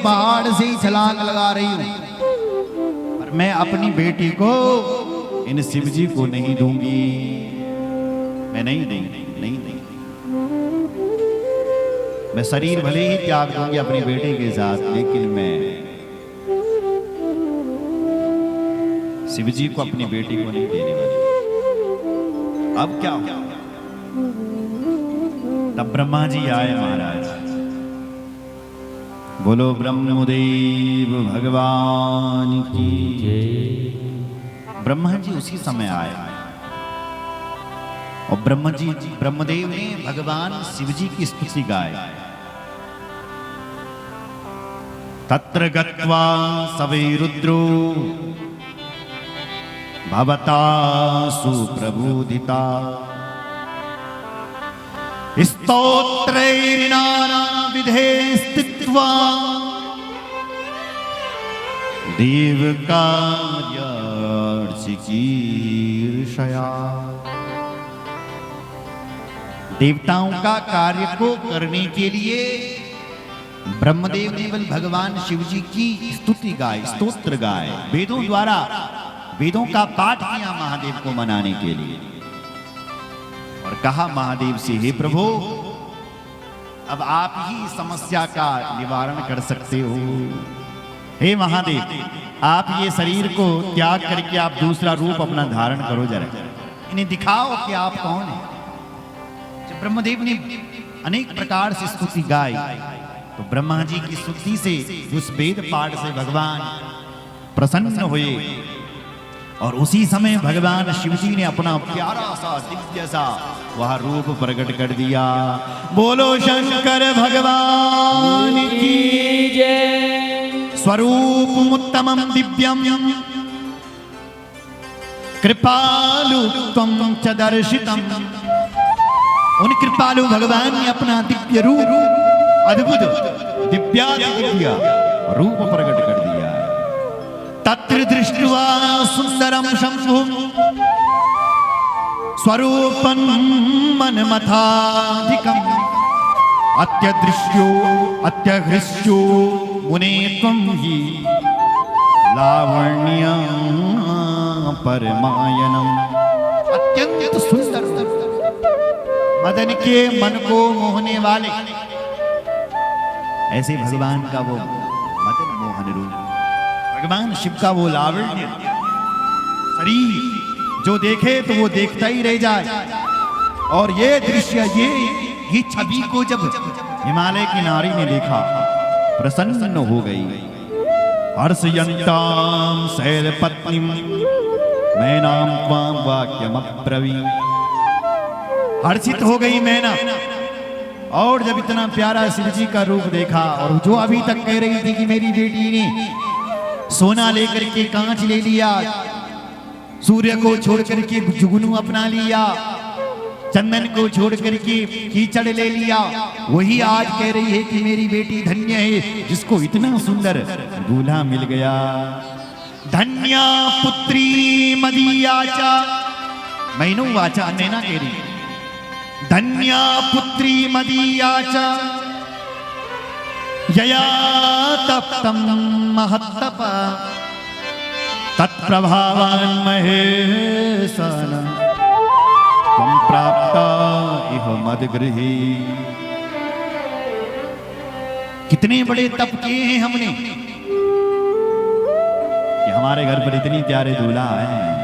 पहाड़ से ही छलांग लगा रही हूं, पर मैं अपनी बेटी को इन शिव जी को नहीं दूंगी। मैं नहीं दूंगी, नहीं दूंगी। मैं शरीर भले ही त्याग दूंगी अपनी बेटे के साथ, लेकिन मैं शिव जी को अपनी बेटी को नहीं देने वाली। अब क्या हो? तब ब्रह्मा जी आए महाराज। बोलो ब्रह्मदेव भगवान की जय। ब्रह्मा जी उसी समय आए और ब्रह्मदेव ने भगवान शिव जी की स्तुति गाई। तत्र गत्वा सवे रुद्रो भवता सुप्रबोधिता स्तोत्रैर्नाना विधे स्थित्वा देव कार्यार्चिकीर्षया। देवताओं का कार्य को करने के लिए ब्रह्मदेव ने बल भगवान शिव जी की स्तुति गाई, स्तोत्र गाए, वेदों द्वारा वेदों का पाठ किया महादेव को मनाने के लिए। और कहा महादेव से, हे प्रभु, अब आप ही समस्या का निवारण कर सकते हो। हे महादेव, आप ये शरीर को त्याग करके आप दूसरा रूप अपना धारण करो, जरा इन्हें दिखाओ कि आप कौन हैं। जब ब्रह्मदेव ने अनेक प्रकार से स्तुति गाई तो ब्रह्मा जी की स्तुति से, उस वेद पाठ से भगवान प्रसन्न हुए और उसी समय भगवान शिव जी ने अपना प्यारा सा दिव्य सा वह रूप प्रकट कर दिया। बोलो शंकर भगवान की जय। स्वरूपमुत्तमं दिव्यं कृपालुत्वं च दर्शितम्। उन कृपालु भगवान ने अपना दिव्य रूप, अद्भुत दिव्य रूप प्रकट कर दिया। तत्र दृष्ट्वा सुंदरम शंभुं स्वरूपं मनमथाधिकम् अत्यदृश्यो अत्यहृष्यो मुने त्वं हि लावण्य परमायनम्। अत्यंत सुंदर, मदन के मन को मोहने वाले ऐसे भगवान का वो मदन मोहन रूप, भगवान शिव का वो लावण्य शरीर, जो देखे तो वो देखता ही रह जाए। और ये दृश्य, ये छवि को जब हिमालय की नारी ने देखा, प्रसन्न हो गई। हर्षयन्तां शैलपत्नीं मैनां त्वां वाक्यमब्रवीत्। हर्षित हो गई मैना, और जब इतना प्यारा शिव जी का रूप देखा, और जो अभी तक कह रही थी कि मेरी बेटी ने सोना लेकर के कांच ले लिया, सूर्य को छोड़ करके जुगनू अपना लिया, चंदन को छोड़ करके कीचड़ ले लिया, वही आज कह रही है कि मेरी बेटी धन्य है जिसको इतना सुंदर दूल्हा मिल गया। धन्या पुत्री मदीया च, मैनो वाचा नैना कह रही, धन्या पुत्री मदीया च यया तप्तं महत्तप तत्प्रभावान् महेशन त्वं प्राप्ता इह मद्गृहे। कितने बड़े तप किए हैं हमने कि हमारे घर पर इतनी प्यारे दूल्हा आए हैं।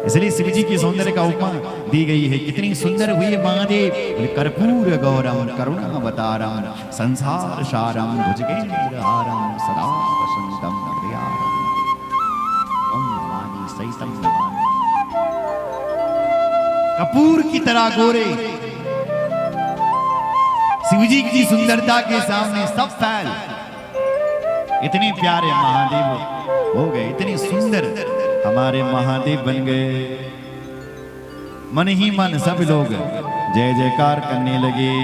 इसलिए शिव जी की सौंदर्य का उपमा दी गई है। कितनी सुंदर हुई महादेव, कर्पूर गौरम करुणावतारम संसार सारम भुजगेन्द्रहारम सदा वसंतम हृदयारम ओम नमामि सहितं नमामि। कपूर की तरह गोरे शिव जी की सुंदरता के सामने सब फैल, इतने प्यारे महादेव हो गए, इतने सुंदर हमारे महादेव बन गए। मन ही मन सब लोग जय जयकार करने लगे।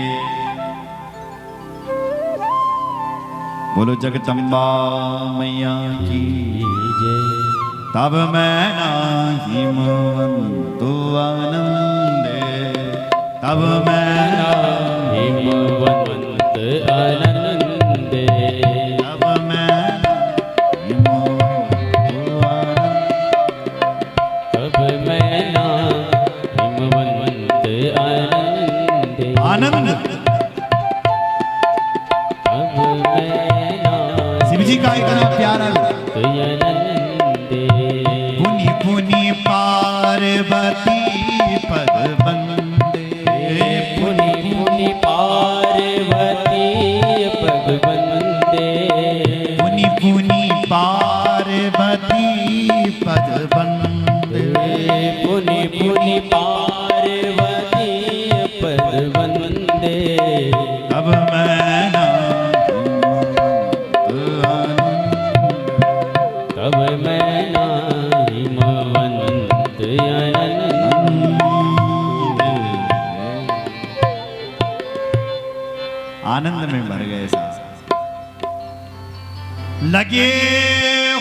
बोलो जगदम्बा मैया की जय। तब मैं हिमवंतो आनंदे, तब मैं हिमवंत आनंदे, का इतना प्यारा रूप। पुनि पुनि पार्वती पद बंदे, पुनि पुनि पार्वती पद बंदे, पुनि पुनि पार्वती पद बंदे, पुनि पुनि पार्वती पद बंदे। अब मैं तब मैं नाहिमवंत अनंत। आनंद में भर गए साहब। लगे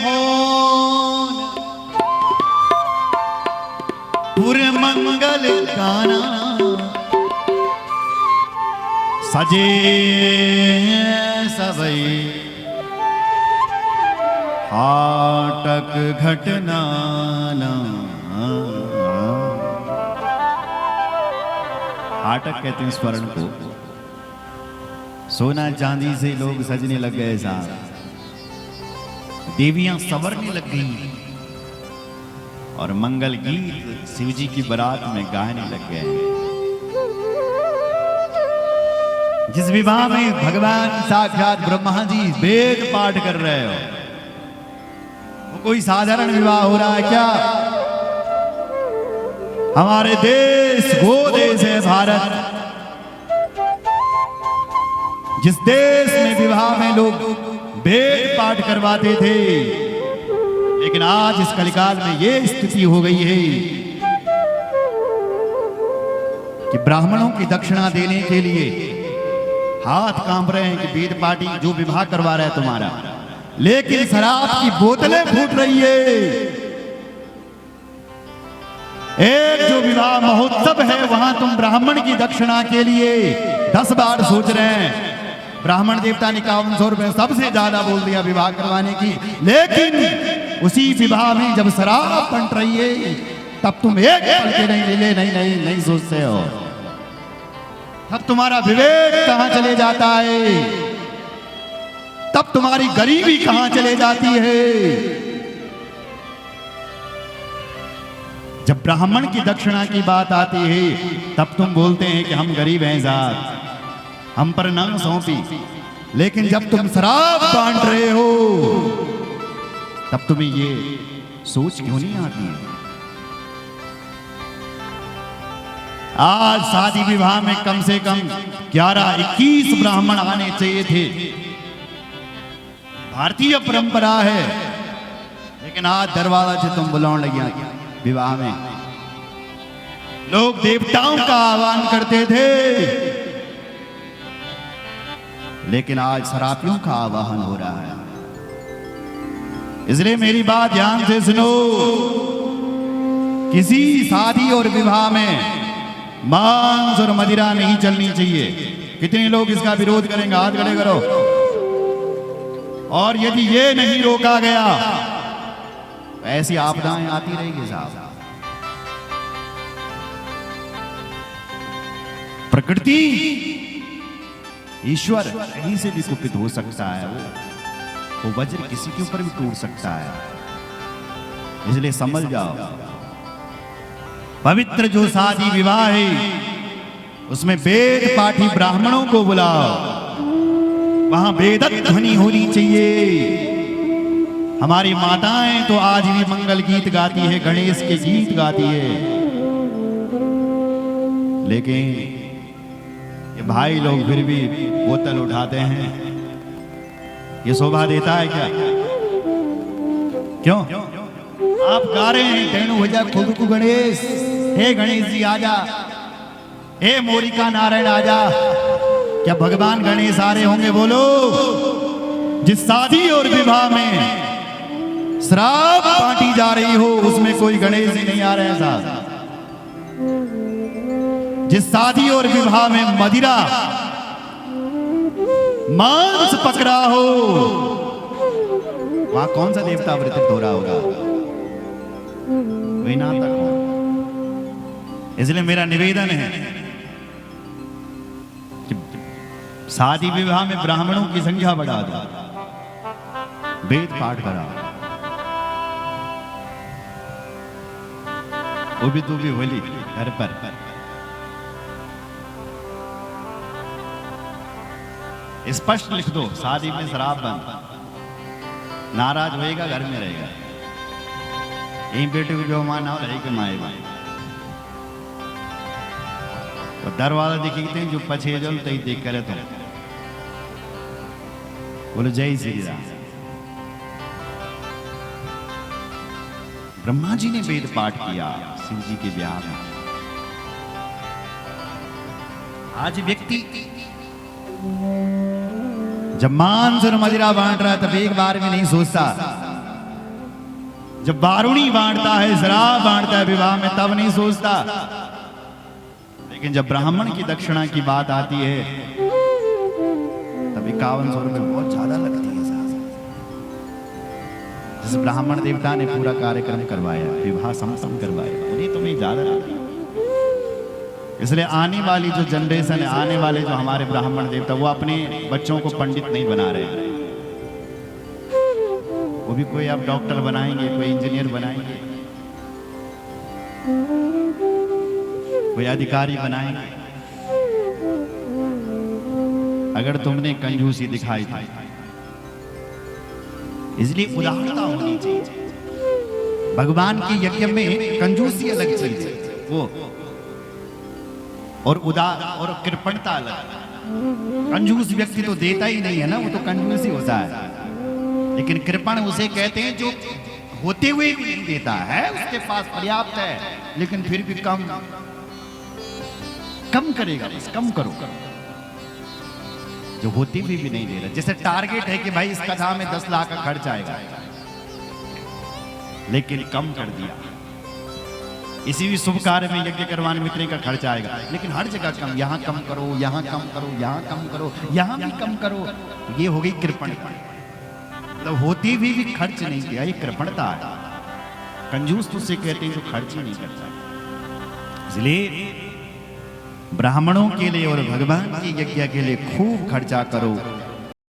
हो पूरे मंगल गाना, सजे सबई हाटक घटना। हाटक कहते हैं स्वर्ण को। सोना चांदी से लोग सजने लग गए साहब, देवियां संवरने लग गई और मंगल गीत शिव जी की बारात में गाने लग गए। जिस विवाह में भगवान साक्षात ब्रह्मा जी वेद पाठ कर रहे हो, वो कोई साधारण विवाह हो रहा है क्या? हमारे देश गो देश है भारत, जिस देश में विवाह में लोग वेद पाठ करवाते थे, लेकिन आज इस कलिकाल में ये स्थिति हो गई है कि ब्राह्मणों की दक्षिणा देने के लिए हाथ कांप रहे हैं कि वेद पाठी जो विवाह करवा रहा है तुम्हारा, लेकिन शराब की बोतलें फूट रही है। एक जो विवाह महोत्सव है वहां तुम ब्राह्मण की दक्षिणा के लिए 10 बार सोच रहे हैं। ब्राह्मण देवता ने 5100 रुपए सबसे ज्यादा बोल दिया विवाह करवाने की, लेकिन उसी विवाह में जब शराब बंट रही है तब तुम एक पल के नहीं सोचते हो। तब तुम्हारा विवेक कहां चले जाता है, तब तुम्हारी गरीबी कहां चले जाती है। जब ब्राह्मण की दक्षिणा की बात आती है तब तुम बोलते हैं कि हम गरीब हैं साहब, हम पर न सौंपी। लेकिन जब तुम शराब बांट रहे हो तब तुम्हें ये सोच क्यों नहीं आती है? आज शादी विवाह में कम से कम 11-21 ब्राह्मण आने चाहिए थे, भारतीय परंपरा है। लेकिन आज दरवाजा से तुम बुलाने लगे विवाह में। लोग देवताओं का आह्वान करते थे, लेकिन आज शराबियों का आवाहन हो रहा है। इसलिए मेरी बात ध्यान से सुनो, किसी शादी और विवाह में मांस और मदिरा नहीं चलनी चाहिए। कितने लोग इसका विरोध करेंगे? हाथ खड़े करो। और यदि ये नहीं रोका गया तो ऐसी आपदाएं आती रहेगी साहब। प्रकृति, ईश्वर कहीं से भी कुपित हो सकता है, वो वज्र किसी के ऊपर भी टूट सकता है। इसलिए समझ जाओ, पवित्र जो शादी विवाह है उसमें वेद पाठी ब्राह्मणों को बुलाओ, वहां वेद ध्वनि होनी चाहिए। हमारी माताएं तो आज भी मंगल गीत गाती है, गणेश के गीत गाती है, लेकिन ये भाई लोग फिर भी बोतल उठाते हैं। ये शोभा देता है क्या? क्यों? आप गा रहे हैं तेणु भजा खुद गणेश, हे गणेश जी आजा, हे मोरिका नारायण आजा। क्या भगवान गणेश आ रहे होंगे? बोलो। जिस शादी और विवाह में शराब बांटी जा रही हो उसमें कोई गणेश जी नहीं आ रहे हैं साहब। जिस शादी और विवाह में मदिरा मांस पकड़ा हो वहां कौन सा देवता अवतरित हो रहा होगा? वही नाटक हो। इसलिए मेरा निवेदन है कि शादी विवाह में ब्राह्मणों की संख्या बढ़ा दो। वेद पाठ करा, वो भी तू भी बोली घर पर। स्पष्ट लिख दो, शादी में शराब बंद, नाराज होएगा घर में रहेगा, यही बेटे को जो माना हो रहेगा माएगा। तो दरवाजा दिखते हैं जो पछे जल तई देख करे तो बोलो जय श्री राम। ब्रह्मा जी ने वेद पाठ किया शिव जी के ब्याह में। आज व्यक्ति जब मांस और मदिरा बांट रहा है तब एक बार भी नहीं सोचता, जब बारूणी बांटता है, शराब बांटता है विवाह में तब नहीं सोचता, लेकिन जब ब्राह्मण की दक्षिणा की बात आती है तब 5100 रुपये बहुत ज्यादा लगती है। जिस ब्राह्मण देवता ने पूरा कार्यक्रम करवाया, विवाह संपन्न करवाया, उन्हें तुम्हें ज्यादा लगती है। इसलिए आने वाली जो जनरेशन है, आने वाले जो हमारे ब्राह्मण देवता, वो अपने बच्चों को पंडित नहीं बना रहे हैं। वो भी कोई अब डॉक्टर बनाएंगे, कोई इंजीनियर बनाएंगे, कोई अधिकारी बनाएंगे। अगर तुमने कंजूसी दिखाई थी, इसलिए उदारता होनी चाहिए। भगवान के यज्ञ में कंजूसी अलग चीज है वो, और उदार और कृपणता अलग। कंजूस व्यक्ति तो देता ही नहीं है ना, वो तो कंजूस ही होता है। लेकिन कृपण उसे कहते हैं जो होते हुए भी नहीं देता है, उसके पास पर्याप्त है लेकिन फिर भी कम करेगा, बस कम करो। जो होती हुई भी नहीं दे रहा, जैसे टारगेट है कि भाई इस कथा में 10 लाख का खर्च आएगा, लेकिन कम कर दिया। इसी भी शुभ कार्य में यज्ञ करवाने में इतने का खर्च आएगा, लेकिन हर जगह कम, यहाँ कम करो, यहाँ कम करो, यहाँ कम करो, यहाँ भी कम करो। ये हो गई कृपणता। तो होती हुई भी खर्च नहीं किया, ये कृपणता है। कंजूस तो उसे कहते हैं जो खर्च ही नहीं करता। इसलिए ब्राह्मणों के लिए और भगवान के यज्ञ के लिए खूब खर्चा करो।